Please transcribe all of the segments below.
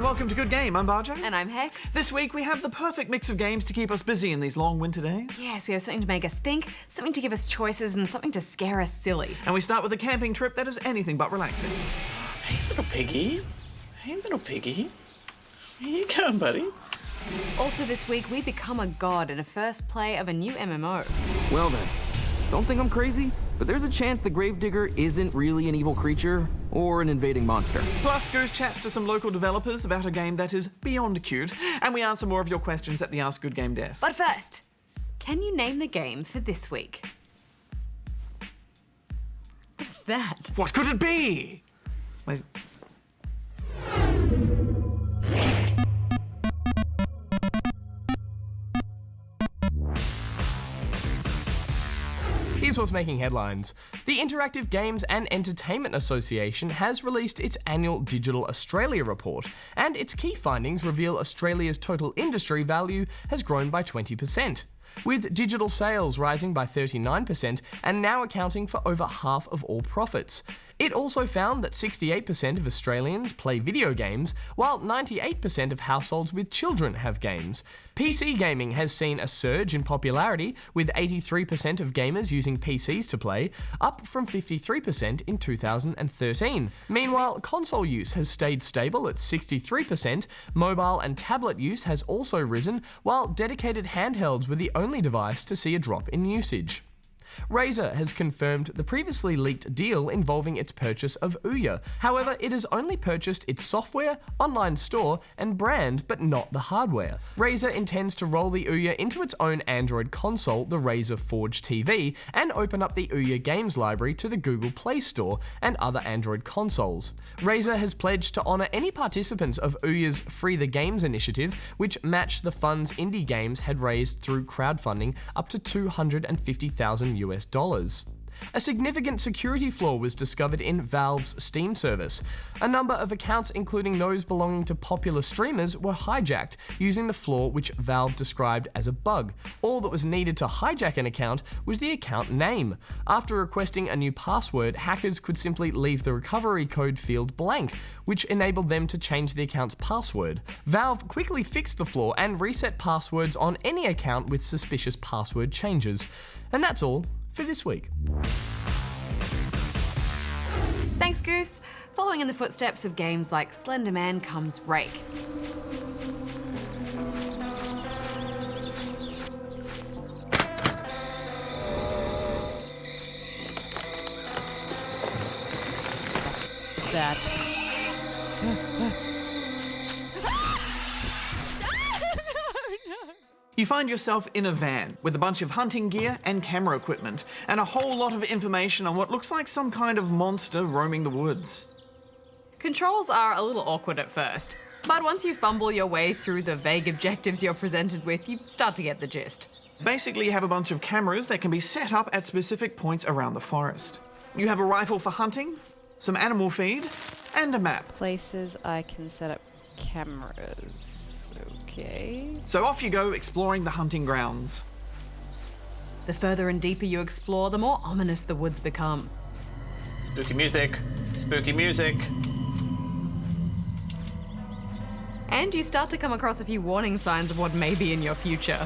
welcome to Good Game. I'm Bajo. And I'm Hex. This week we have the perfect mix of games to keep us busy in these long winter days. Yes, we have something to make us think, something to give us choices, and something to scare us silly. And we start with a camping trip that is anything but relaxing. Hey, little piggy. Hey, little piggy. Where you going, buddy? Also this week, we become a god in a first play of a new MMO. Well then, don't think I'm crazy, but there's a chance the Gravedigger isn't really an evil creature or an invading monster. Plus, Goose chats to some local developers about a game that is beyond cute, and we answer more of your questions at the Ask Good Game desk. But first, can you name the game for this week? What's that? What could it be? Wait. Here's what's making headlines. The Interactive Games and Entertainment Association has released its annual Digital Australia report, and its key findings reveal Australia's total industry value has grown by 20%, with digital sales rising by 39% and now accounting for over half of all profits. It also found that 68% of Australians play video games, while 98% of households with children have games. PC gaming has seen a surge in popularity, with 83% of gamers using PCs to play, up from 53% in 2013. Meanwhile, console use has stayed stable at 63%, mobile and tablet use has also risen, while dedicated handhelds were the only device to see a drop in usage. Razer has confirmed the previously leaked deal involving its purchase of Ouya. However, it has only purchased its software, online store, and brand, but not the hardware. Razer intends to roll the Ouya into its own Android console, the Razer Forge TV, and open up the Ouya games library to the Google Play Store and other Android consoles. Razer has pledged to honour any participants of Ouya's Free the Games initiative, which matched the funds indie games had raised through crowdfunding up to $250,000 US. A significant security flaw was discovered in Valve's Steam service. A number of accounts, including those belonging to popular streamers, were hijacked using the flaw which Valve described as a bug. All that was needed to hijack an account was the account name. After requesting a new password, hackers could simply leave the recovery code field blank, which enabled them to change the account's password. Valve quickly fixed the flaw and reset passwords on any account with suspicious password changes. And that's all for this week. Thanks, Goose. Following in the footsteps of games like Slender Man comes Rake. What's that? You find yourself in a van with a bunch of hunting gear and camera equipment, and a whole lot of information on what looks like some kind of monster roaming the woods. Controls are a little awkward at first, but once you fumble your way through the vague objectives you're presented with, you start to get the gist. Basically, you have a bunch of cameras that can be set up at specific points around the forest. You have a rifle for hunting, some animal feed, and a map. Places I can set up cameras. Okay. So off you go exploring the hunting grounds. The further and deeper you explore, the more ominous the woods become. Spooky music. Spooky music. And you start to come across a few warning signs of what may be in your future.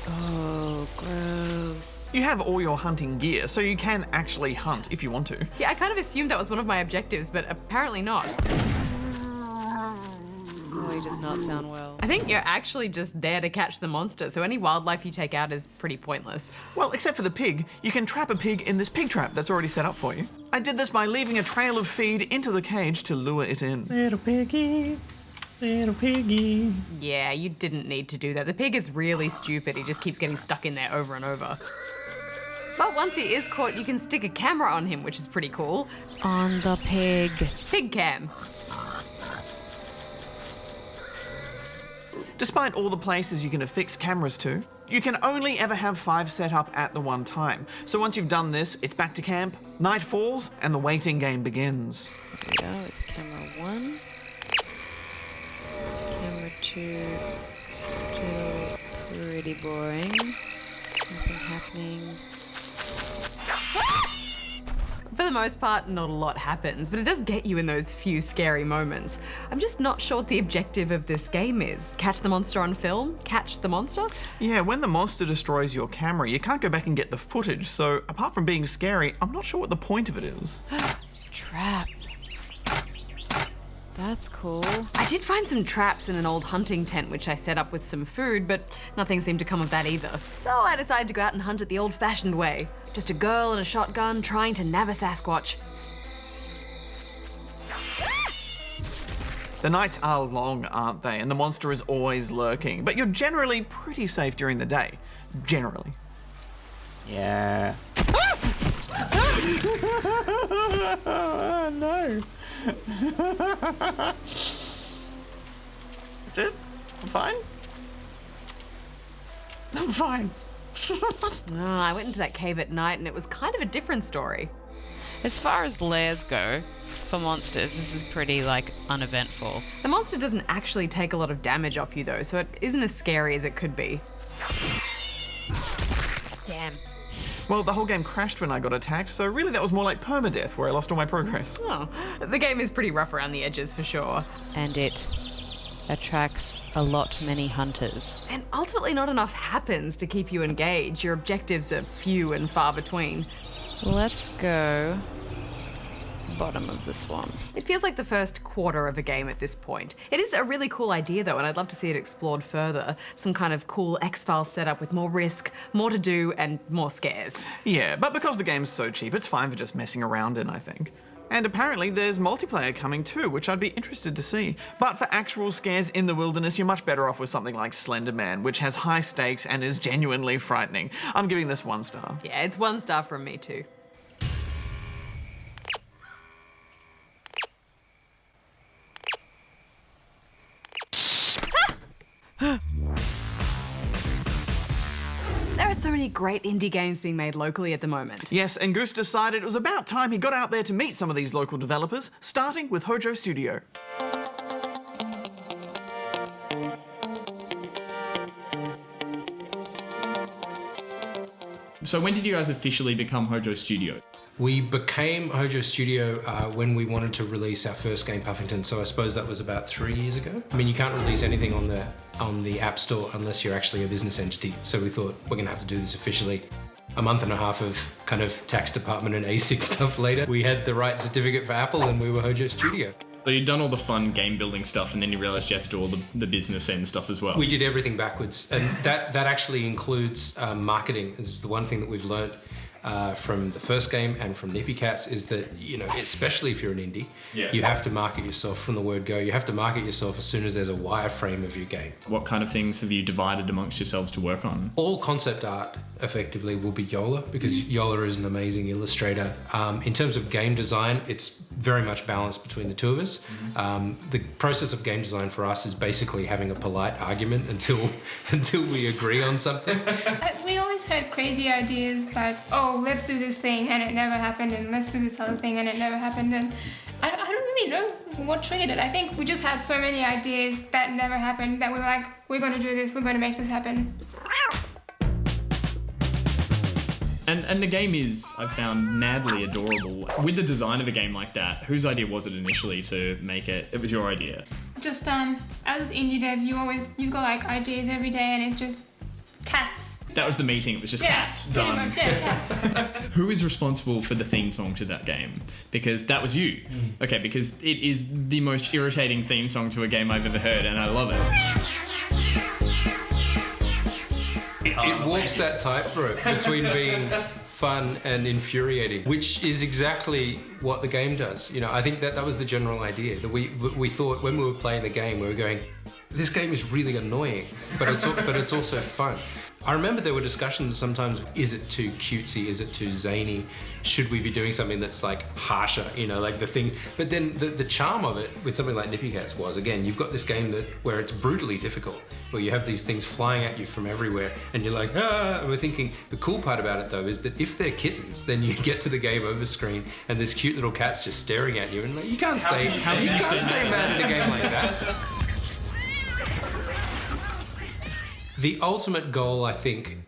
Oh, gross. You have all your hunting gear, so you can actually hunt if you want to. Yeah, I kind of assumed that was one of my objectives, but apparently not. Really does not sound well. I think you're actually just there to catch the monster, so any wildlife you take out is pretty pointless. Well, except for the pig. You can trap a pig in this pig trap that's already set up for you. I did this by leaving a trail of feed into the cage to lure it in. Little piggy. Little piggy. Yeah, you didn't need to do that. The pig is really stupid. He just keeps getting stuck in there over and over. But once he is caught, you can stick a camera on him, which is pretty cool. On the pig. Pig cam. Despite all the places you can affix cameras to, you can only ever have 5 set up at the one time. So once you've done this, it's back to camp, night falls, and the waiting game begins. There we go, it's camera 1. Camera 2, still pretty boring. Nothing happening. For the most part, not a lot happens, but it does get you in those few scary moments. I'm just not sure what the objective of this game is. Catch the monster on film? Catch the monster? Yeah, when the monster destroys your camera, you can't go back and get the footage, so apart from being scary, I'm not sure what the point of it is. Trap. That's cool. I did find some traps in an old hunting tent which I set up with some food, but nothing seemed to come of that either. So I decided to go out and hunt it the old-fashioned way. Just a girl and a shotgun trying to nab a Sasquatch. The nights are long, aren't they? And the monster is always lurking, but you're generally pretty safe during the day. Generally. Yeah. Oh, no. Is it? I'm fine? I'm fine. I went into that cave at night and it was kind of a different story. As far as lairs go, for monsters, this is pretty, uneventful. The monster doesn't actually take a lot of damage off you though, so it isn't as scary as it could be. Damn. Well, the whole game crashed when I got attacked, so really that was more like permadeath, where I lost all my progress. Oh, the game is pretty rough around the edges for sure. And it attracts many hunters. And ultimately not enough happens to keep you engaged. Your objectives are few and far between. Let's go bottom of the swamp. It feels like the first quarter of a game at this point. It is a really cool idea though, and I'd love to see it explored further. Some kind of cool X-Files setup with more risk, more to do, and more scares. Yeah, but because the game's so cheap, it's fine for just messing around in, I think. And apparently there's multiplayer coming too, which I'd be interested to see. But for actual scares in the wilderness, you're much better off with something like Slender Man, which has high stakes and is genuinely frightening. I'm giving this 1 star. Yeah, it's 1 star from me too. There are so many great indie games being made locally at the moment. Yes, and Goose decided it was about time he got out there to meet some of these local developers, starting with Hojo Studio. So when did you guys officially become Hojo Studio? We became Hojo Studio when we wanted to release our first game, Puffington, so I suppose that was about 3 years ago. I mean, you can't release anything on the App Store unless you're actually a business entity, so we thought we're going to have to do this officially. A month and a half of kind of tax department and ASIC stuff later, we had the right certificate for Apple and we were Hojo Studio. So you'd done all the fun game building stuff and then you realised you had to do all the business end stuff as well. We did everything backwards, and that actually includes marketing. This is the one thing that we've learned from the first game and from Nippy Cats is that, especially if you're an indie, you have to market yourself from the word go. You have to market yourself as soon as there's a wireframe of your game. What kind of things have you divided amongst yourselves to work on? All concept art, effectively, will be Yola, because Yola is an amazing illustrator. In terms of game design, it's very much balanced between the two of us. The process of game design for us is basically having a polite argument until we agree on something. We always had crazy ideas like, oh, let's do this thing and it never happened, and let's do this other thing and it never happened, and I don't really know what triggered it. I think we just had so many ideas that never happened that we were like, we're going to do this, we're going to make this happen. And the game is, I've found, madly adorable. With the design of a game like that, whose idea was it initially to make it? It was your idea. Just as indie devs, you've got like ideas every day, and it just cats. That was the meeting, it was just cats, pretty done. much, cats. Who is responsible for the theme song to that game? Because that was you. Okay, because it is the most irritating theme song to a game I've ever heard, and I love it. It walks that tightrope between being fun and infuriating, which is exactly what the game does. I think that was the general idea, that we thought when we were playing the game, we were going, this game is really annoying, but it's also fun. I remember there were discussions sometimes, is it too cutesy, is it too zany, should we be doing something that's like harsher, like the things, but then the charm of it with something like Nippy Cats was, again, you've got this game where it's brutally difficult, where you have these things flying at you from everywhere, and you're like, ah, and we're thinking, the cool part about it though is that if they're kittens, then you get to the game over screen, and this cute little cat's just staring at you, and like, you can't stay mad at a game like that. The ultimate goal, I think,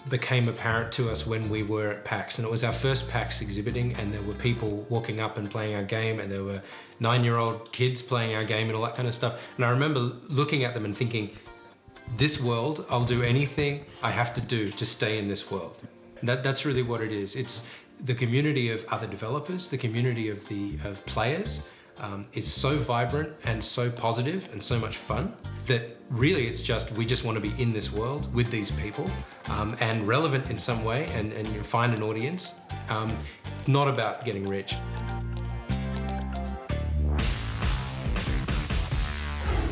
became apparent to us when we were at PAX, and it was our first PAX exhibiting, and there were people walking up and playing our game, and there were 9-year-old kids playing our game and all that kind of stuff. And I remember looking at them and thinking, this world, I'll do anything I have to do to stay in this world. And that's really what it is. It's the community of other developers, the community of players, is so vibrant and so positive and so much fun that really we just want to be in this world with these people and relevant in some way and find an audience. Not about getting rich.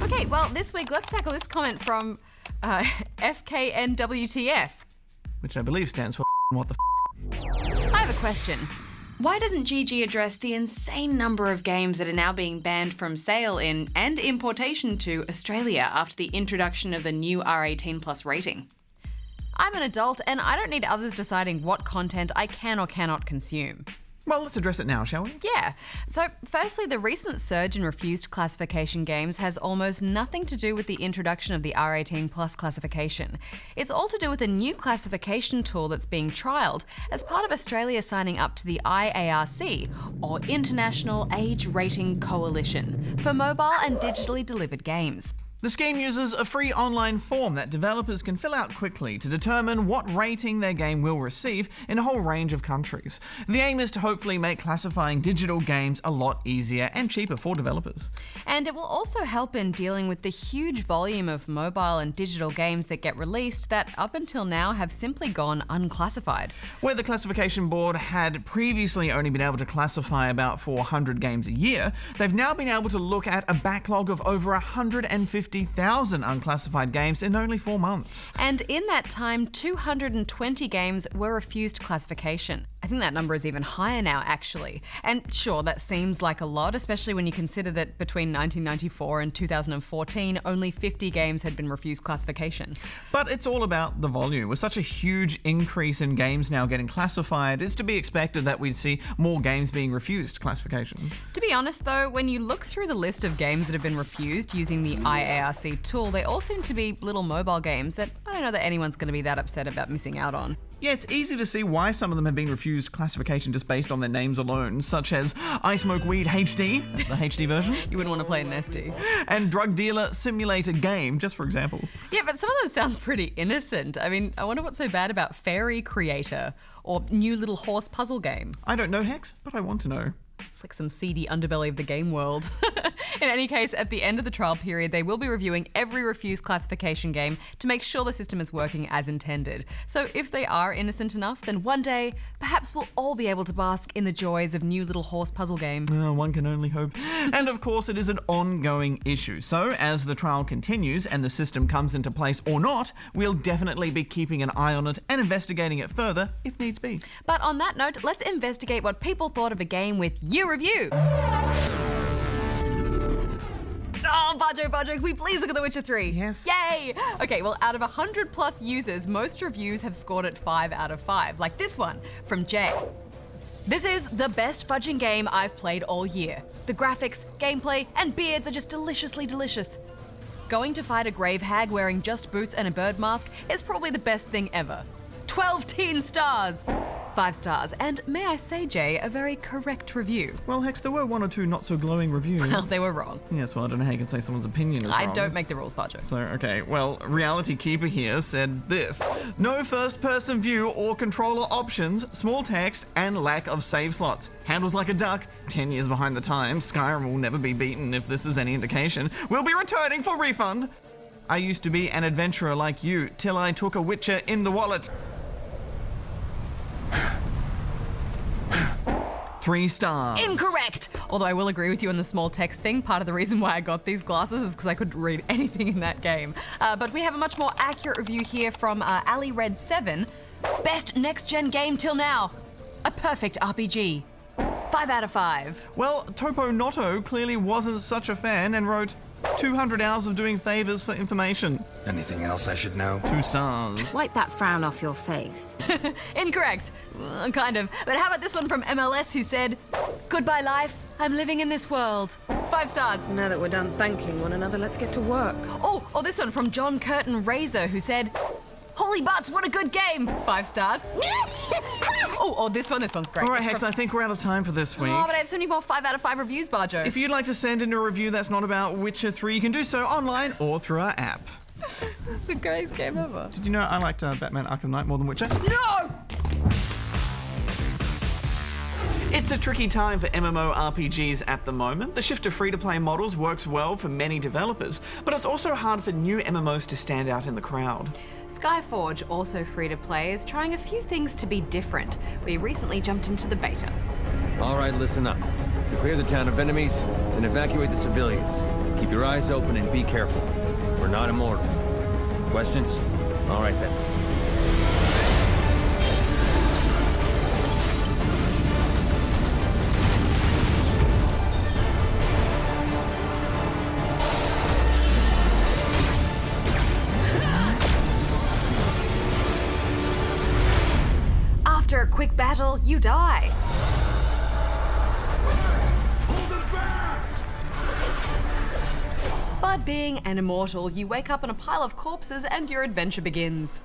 Okay, well, this week let's tackle this comment from FKNWTF. Which I believe stands for what the I have a question. Why doesn't GG address the insane number of games that are now being banned from sale in and importation to Australia after the introduction of the new R18 plus rating? I'm an adult and I don't need others deciding what content I can or cannot consume. Well, let's address it now, shall we? Yeah. So, firstly, the recent surge in refused classification games has almost nothing to do with the introduction of the R18 plus classification. It's all to do with a new classification tool that's being trialled as part of Australia signing up to the IARC, or International Age Rating Coalition, for mobile and digitally delivered games. The scheme uses a free online form that developers can fill out quickly to determine what rating their game will receive in a whole range of countries. The aim is to hopefully make classifying digital games a lot easier and cheaper for developers. And it will also help in dealing with the huge volume of mobile and digital games that get released that up until now have simply gone unclassified. Where the classification board had previously only been able to classify about 400 games a year, they've now been able to look at a backlog of over 150,000 unclassified games in only 4 months. And in that time, 220 games were refused classification. I think that number is even higher now, actually. And sure, that seems like a lot, especially when you consider that between 1994 and 2014, only 50 games had been refused classification. But it's all about the volume. With such a huge increase in games now getting classified, it's to be expected that we'd see more games being refused classification. To be honest, though, when you look through the list of games that have been refused using the IARC tool, they all seem to be little mobile games that I don't know that anyone's going to be that upset about missing out on. Yeah, it's easy to see why some of them have been refused classification just based on their names alone, such as I Smoke Weed HD, that's the HD version. You wouldn't want to play an SD. And Drug Dealer Simulator Game, just for example. Yeah, but some of them sound pretty innocent. I mean, I wonder what's so bad about Fairy Creator or New Little Horse Puzzle Game. I don't know, Hex, but I want to know. It's like some seedy underbelly of the game world. In any case, at the end of the trial period, they will be reviewing every refused classification game to make sure the system is working as intended. So if they are innocent enough, then one day, perhaps we'll all be able to bask in the joys of New Little Horse Puzzle Game. One can only hope. And of course, it is an ongoing issue. So as the trial continues and the system comes into place or not, we'll definitely be keeping an eye on it and investigating it further if needs be. But on that note, let's investigate what people thought of a game with You Review. Oh, Bajo, can we please look at The Witcher 3? Yes. Yay! Okay, well, out of 100 plus users, most reviews have scored it 5 out of 5. Like this one from Jay. This is the best fudging game I've played all year. The graphics, gameplay, and beards are just deliciously delicious. Going to fight a grave hag wearing just boots and a bird mask is probably the best thing ever. 12 teen stars! 5 stars, and may I say, Jay, a very correct review. Well, Hex, there were 1 or 2 not so glowing reviews. Well, they were wrong. Yes, well, I don't know how you can say someone's opinion is wrong. I don't make the rules, Bajo. So, okay, well, Reality Keeper here said this. No first-person view or controller options, small text, and lack of save slots. Handles like a duck, 10 years behind the times. Skyrim will never be beaten if this is any indication. We'll be returning for refund. I used to be an adventurer like you, till I took a Witcher in the wallet. 3 stars. Incorrect! Although I will agree with you on the small text thing. Part of the reason why I got these glasses is because I couldn't read anything in that game. But we have a much more accurate review here from Ali Red 7. Best next-gen game till now. A perfect RPG. 5 out of 5. Well, Topo Notto clearly wasn't such a fan and wrote 200 hours of doing favors for information. Anything else I should know? 2 stars. Wipe that frown off your face. Incorrect. Kind of. But how about this one from MLS who said, goodbye life, I'm living in this world. 5 stars. Now that we're done thanking one another, let's get to work. Oh, or this one from John Curtin Razor who said, Holy butts, what a good game! 5 stars. Oh, this one's great. All right, Hex, I think we're out of time for this week. Oh, but I have so many more 5 out of 5 reviews, Bajo. If you'd like to send in a review that's not about Witcher 3, you can do so online or through our app. This is the greatest game ever. Did you know I liked Batman Arkham Knight more than Witcher? No! It's a tricky time for MMORPGs at the moment. The shift to free-to-play models works well for many developers, but it's also hard for new MMOs to stand out in the crowd. Skyforge, also free-to-play, is trying a few things to be different. We recently jumped into the beta. All right, listen up. To clear the town of enemies, and evacuate the civilians. Keep your eyes open and be careful. We're not immortal. Questions? All right then. After a quick battle, you die. But being an immortal, you wake up in a pile of corpses and your adventure begins.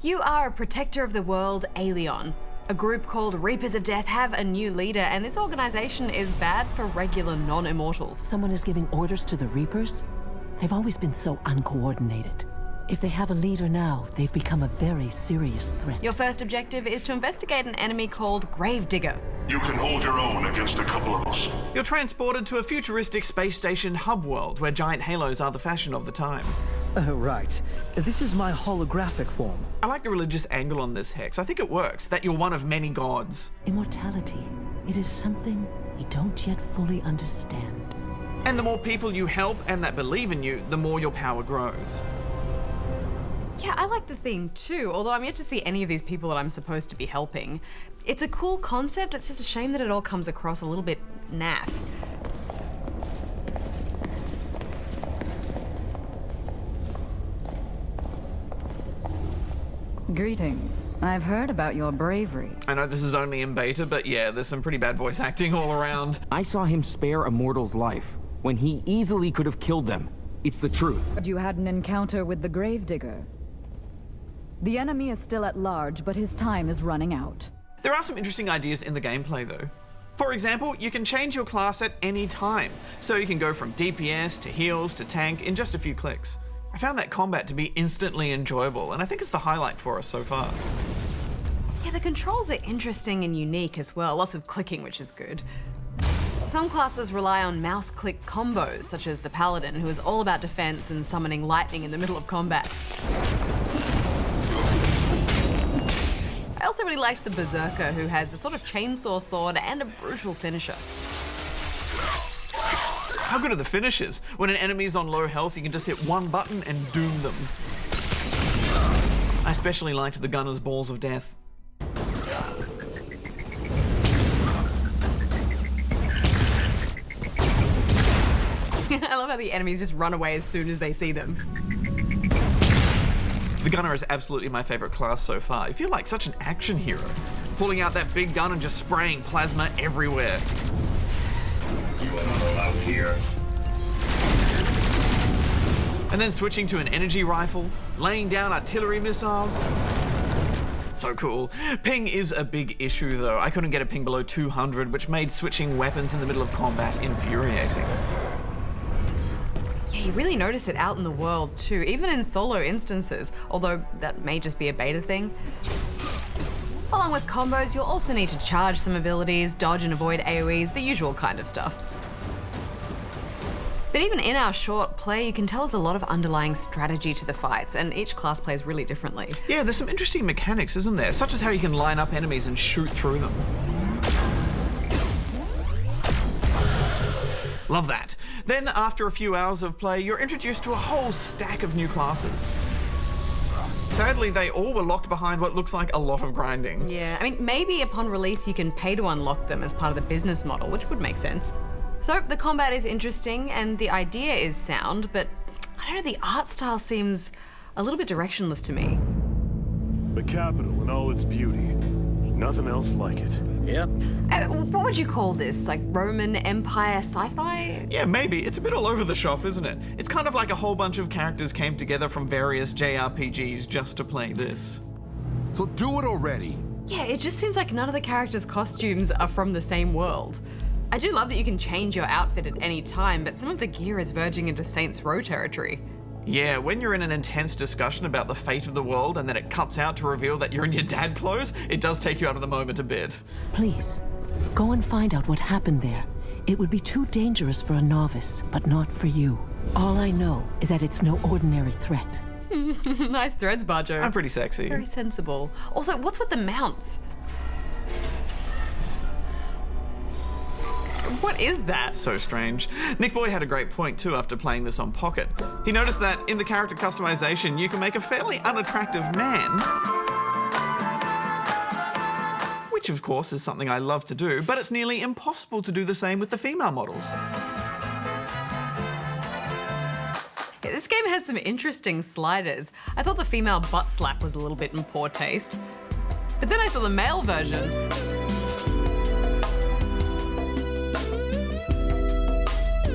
You are a protector of the world, Aelion. A group called Reapers of Death have a new leader, and this organization is bad for regular non-immortals. Someone is giving orders to the Reapers? They've always been so uncoordinated. If they have a leader now, they've become a very serious threat. Your first objective is to investigate an enemy called Gravedigger. You can hold your own against a couple of us. You're transported to a futuristic space station hub world where giant halos are the fashion of the time. Right. This is my holographic form. I like the religious angle on this, Hex. I think it works, that you're one of many gods. Immortality. It is something we don't yet fully understand. And the more people you help and that believe in you, the more your power grows. Yeah, I like the theme too, although I'm yet to see any of these people that I'm supposed to be helping. It's a cool concept, it's just a shame that it all comes across a little bit naff. Greetings. I've heard about your bravery. I know this is only in beta, but yeah, there's some pretty bad voice acting all around. I saw him spare a mortal's life when he easily could have killed them. It's the truth. But you had an encounter with the Gravedigger. The enemy is still at large, but his time is running out. There are some interesting ideas in the gameplay though. For example, you can change your class at any time, so you can go from DPS to heals to tank in just a few clicks. I found that combat to be instantly enjoyable, and I think it's the highlight for us so far. Yeah, the controls are interesting and unique as well, lots of clicking, which is good. Some classes rely on mouse-click combos, such as the Paladin, who is all about defense and summoning lightning in the middle of combat. I also really liked the Berserker, who has a sort of chainsaw sword and a brutal finisher. How good are the finishes? When an enemy's on low health, you can just hit one button and doom them. I especially liked the Gunner's Balls of Death. I love how the enemies just run away as soon as they see them. The Gunner is absolutely my favorite class so far. You feel like such an action hero, pulling out that big gun and just spraying plasma everywhere. You are not allowed here. And then switching to an energy rifle, laying down artillery missiles. So cool. Ping is a big issue though. I couldn't get a ping below 200, which made switching weapons in the middle of combat infuriating. Yeah, you really notice it out in the world too, even in solo instances, although that may just be a beta thing. Along with combos, you'll also need to charge some abilities, dodge and avoid AoEs, the usual kind of stuff. But even in our short play, you can tell there's a lot of underlying strategy to the fights, and each class plays really differently. Yeah, there's some interesting mechanics, isn't there? Such as how you can line up enemies and shoot through them. Love that. Then, after a few hours of play, you're introduced to a whole stack of new classes. Sadly, they all were locked behind what looks like a lot of grinding. Yeah, I mean, maybe upon release you can pay to unlock them as part of the business model, which would make sense. So, the combat is interesting and the idea is sound, but I don't know, the art style seems a little bit directionless to me. The capital in all its beauty. Nothing else like it. Yep. What would you call this? Like Roman Empire sci-fi? Yeah, maybe. It's a bit all over the shop, isn't it? It's kind of like a whole bunch of characters came together from various JRPGs just to play this. So do it already. Yeah, it just seems like none of the characters' costumes are from the same world. I do love that you can change your outfit at any time, but some of the gear is verging into Saints Row territory. Yeah, when you're in an intense discussion about the fate of the world and then it cuts out to reveal that you're in your dad clothes, it does take you out of the moment a bit. Please, go and find out what happened there. It would be too dangerous for a novice, but not for you. All I know is that it's no ordinary threat. Nice threads, Bajo. I'm pretty sexy. Very sensible. Also, what's with the mounts? What is that? So strange. Nick Boy had a great point too after playing this on Pocket. He noticed that in the character customization, you can make a fairly unattractive man. Which of course is something I love to do, but it's nearly impossible to do the same with the female models. Yeah, this game has some interesting sliders. I thought the female butt slap was a little bit in poor taste. But then I saw the male version.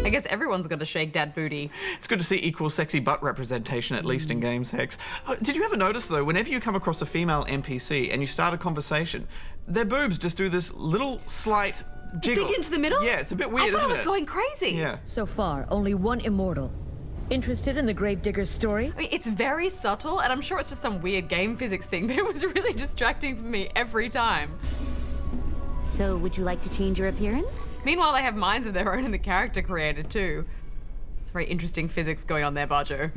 I guess everyone's got a shake dad booty. It's good to see equal sexy butt representation, at least in games, Hex. Did you ever notice, though, whenever you come across a female NPC and you start a conversation, their boobs just do this little slight jiggle. Dig into the middle? Yeah, it's a bit weird, I thought isn't it was it? going crazy. Yeah. So far, only one immortal. Interested in the Gravedigger's story? I mean, it's very subtle, and I'm sure it's just some weird game physics thing, but it was really distracting for me every time. So, would you like to change your appearance? Meanwhile, they have minds of their own in the character creator, too. It's very interesting physics going on there, Bajo.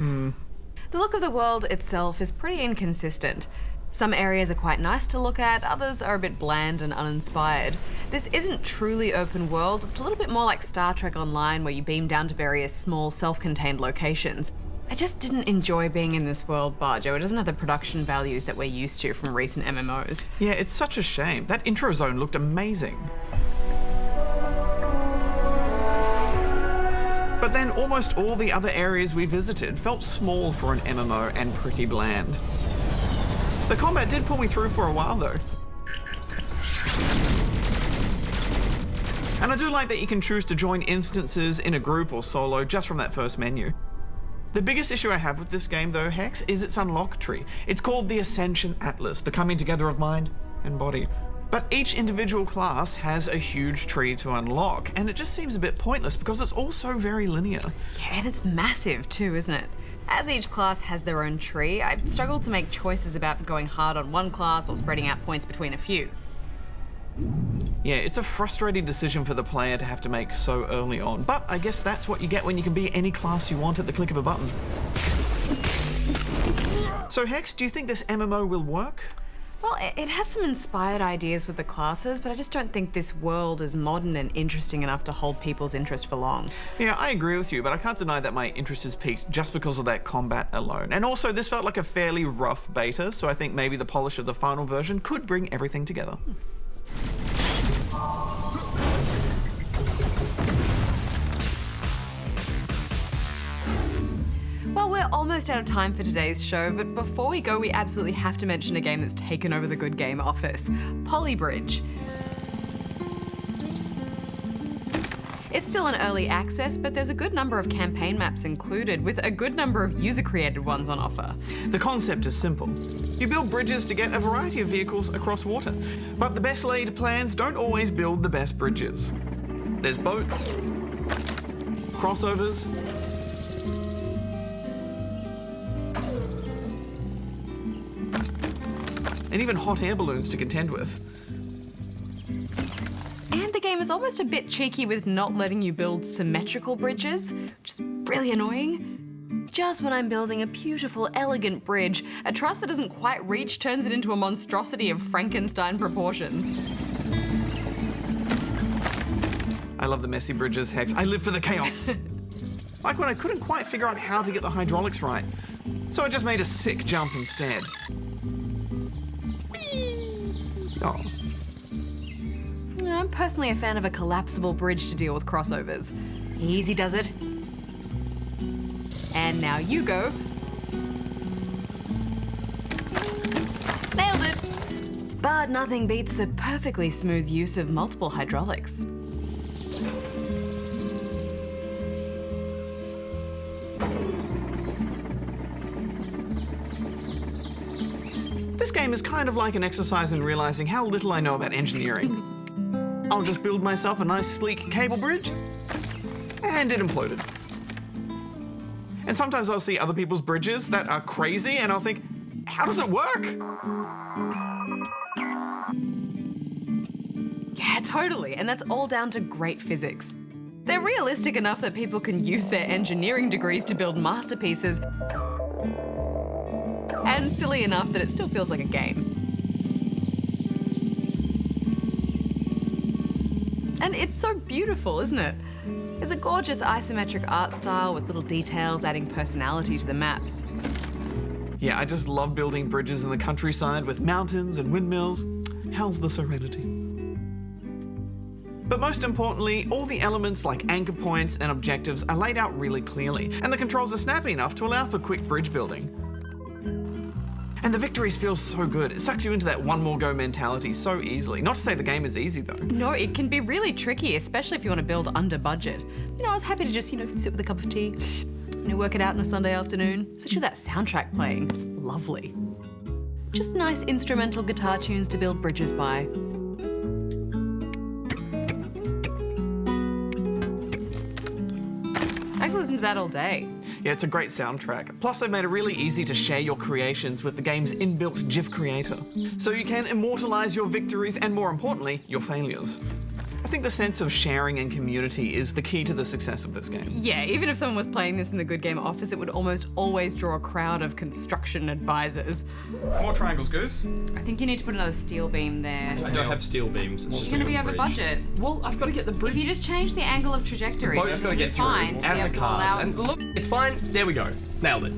The look of the world itself is pretty inconsistent. Some areas are quite nice to look at, others are a bit bland and uninspired. This isn't truly open world, it's a little bit more like Star Trek Online, where you beam down to various small, self-contained locations. I just didn't enjoy being in this world, Bajo. It doesn't have the production values that we're used to from recent MMOs. Yeah, it's such a shame. That intro zone looked amazing. But then almost all the other areas we visited felt small for an MMO and pretty bland. The combat did pull me through for a while though. And I do like that you can choose to join instances in a group or solo just from that first menu. The biggest issue I have with this game though, Hex, is its unlock tree. It's called the Ascension Atlas, the coming together of mind and body. But each individual class has a huge tree to unlock, and it just seems a bit pointless because it's also very linear. Yeah, and it's massive too, isn't it? As each class has their own tree, I struggled to make choices about going hard on one class or spreading out points between a few. Yeah, it's a frustrating decision for the player to have to make so early on, but I guess that's what you get when you can be any class you want at the click of a button. So Hex, do you think this MMO will work? Well, it has some inspired ideas with the classes, but I just don't think this world is modern and interesting enough to hold people's interest for long. Yeah, I agree with you, but I can't deny that my interest has peaked just because of that combat alone. And also, this felt like a fairly rough beta, so I think maybe the polish of the final version could bring everything together. Well, we're almost out of time for today's show, but before we go, we absolutely have to mention a game that's taken over the Good Game office, Poly Bridge. It's still in early access, but there's a good number of campaign maps included, with a good number of user-created ones on offer. The concept is simple. You build bridges to get a variety of vehicles across water, but the best laid plans don't always build the best bridges. There's boats, crossovers, and even hot air balloons to contend with. And the game is almost a bit cheeky with not letting you build symmetrical bridges, which is really annoying. Just when I'm building a beautiful, elegant bridge, a truss that doesn't quite reach turns it into a monstrosity of Frankenstein proportions. I love the messy bridges, Hex. I live for the chaos. Like when I couldn't quite figure out how to get the hydraulics right. So I just made a sick jump instead. Oh. I'm personally a fan of a collapsible bridge to deal with crossovers. Easy does it. And now you go. Nailed it. But nothing beats the perfectly smooth use of multiple hydraulics. This game is kind of like an exercise in realizing how little I know about engineering. I'll just build myself a nice sleek cable bridge, and it imploded. And sometimes I'll see other people's bridges that are crazy, and I'll think, how does it work? Yeah, totally, and that's all down to great physics. They're realistic enough that people can use their engineering degrees to build masterpieces, and silly enough that it still feels like a game. And it's so beautiful, isn't it? It's a gorgeous isometric art style with little details adding personality to the maps. Yeah, I just love building bridges in the countryside with mountains and windmills. How's the serenity? But most importantly, all the elements like anchor points and objectives are laid out really clearly, and the controls are snappy enough to allow for quick bridge building. And the victories feel so good. It sucks you into that one more go mentality so easily. Not to say the game is easy though. No, it can be really tricky, especially if you want to build under budget. You know, I was happy to just, sit with a cup of tea, work it out on a Sunday afternoon, especially with that soundtrack playing. Lovely. Just nice instrumental guitar tunes to build bridges by. I can listen to that all day. Yeah, it's a great soundtrack. Plus, they've made it really easy to share your creations with the game's inbuilt GIF creator, so you can immortalize your victories and, more importantly, your failures. I think the sense of sharing and community is the key to the success of this game. Yeah, even if someone was playing this in the Good Game office, it would almost always draw a crowd of construction advisors. More triangles, Goose. I think you need to put another steel beam there. I don't have steel beams. It's You're going to be over budget. Well, I've got to get the bridge. If you just change the angle of trajectory, The boat's got to get through. fine to be And able the to cars. allow- And look, it's fine. There we go. Nailed it.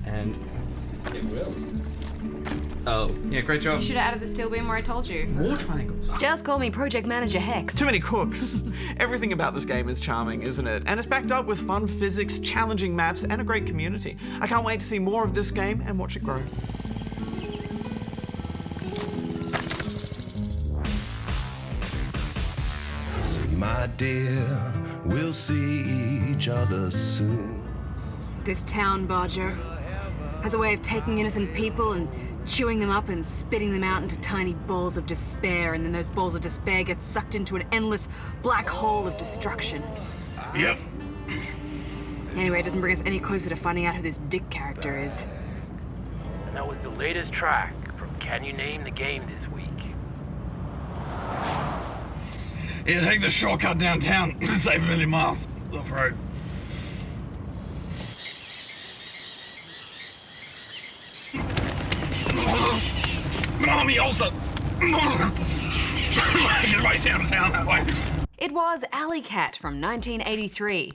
And it will. Oh. Yeah, great job. You should have added the steel beam where I told you. More triangles. Just call me Project Manager Hex. Too many cooks. Everything about this game is charming, isn't it? And it's backed up with fun physics, challenging maps, and a great community. I can't wait to see more of this game and watch it grow. My dear, we'll see each other soon. This town, Bodger, has a way of taking innocent people and chewing them up and spitting them out into tiny balls of despair, and then those balls of despair get sucked into an endless black hole of destruction. Yep. Anyway, it doesn't bring us any closer to finding out who this Dick character is. And that was the latest track from Can You Name the Game this week. Yeah, take the shortcut downtown. Save a million miles off-road. Mommy also. Get right downtown that way. It was Alley Cat from 1983.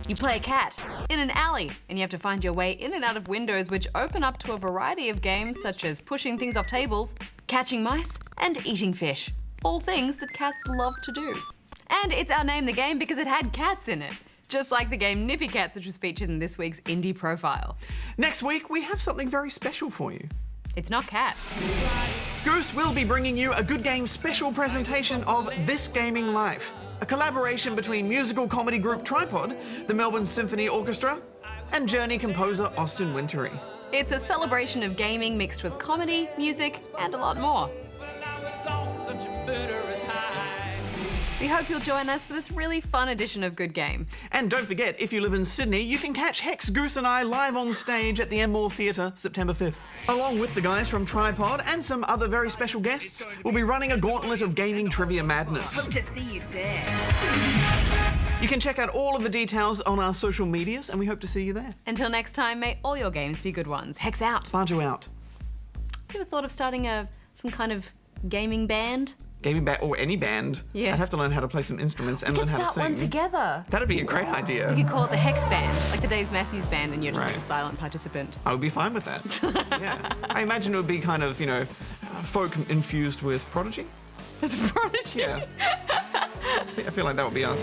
You play a cat in an alley, and you have to find your way in and out of windows, which open up to a variety of games such as pushing things off tables, catching mice, and eating fish. All things that cats love to do. And it's our name the game because it had cats in it. Just like the game Nippy Cats, which was featured in this week's Indie Profile. Next week, we have something very special for you. It's not cats. Goose will be bringing you a Good Game special presentation of This Gaming Life, a collaboration between musical comedy group Tripod, the Melbourne Symphony Orchestra, and Journey composer Austin Wintory. It's a celebration of gaming mixed with comedy, music, and a lot more. We hope you'll join us for this really fun edition of Good Game. And don't forget, if you live in Sydney, you can catch Hex, Goose and I live on stage at the M-Mall Theatre September 5th. Along with the guys from Tripod and some other very special guests, we'll be running a gauntlet of gaming trivia madness. Hope to see you there. You can check out all of the details on our social medias, and we hope to see you there. Until next time, may all your games be good ones. Hex out. Bajo out. You ever thought of starting some kind of gaming band? Gaming band, or any band. Yeah. I'd have to learn how to play some instruments and We learn could how to start sing. one together. That'd be a great idea. We could call it the Hex Band, like the Dave Matthews Band, and you're just like a Right. silent participant. I would be fine with that. Yeah. I imagine it would be kind of, folk infused with Prodigy. Prodigy? Yeah. I feel like that would be us.